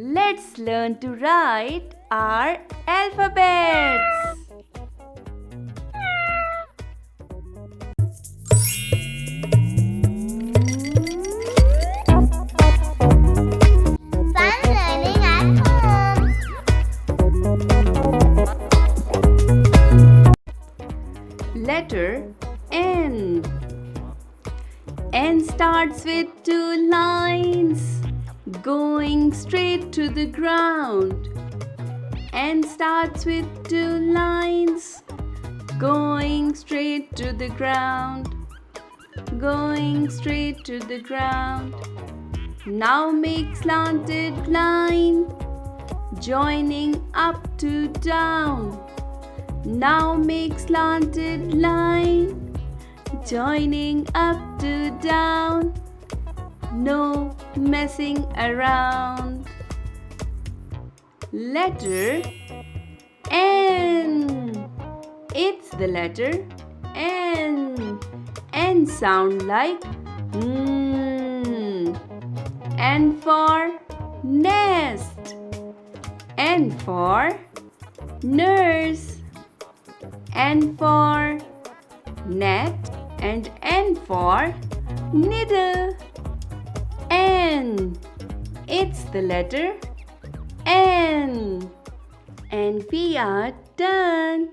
Let's learn to write our alphabets. Fun learning at home. Letter N. N starts with two lines going straight to the ground. N starts with two lines going straight to the ground. Going straight to the ground. Now make slanted line joining up to down. Now make slanted line joining up to down. No messing around. Letter N. It's the letter N. N sound like N. N for nest. N for nurse. N for net and N for needle. N. It's the letter N. And we are done.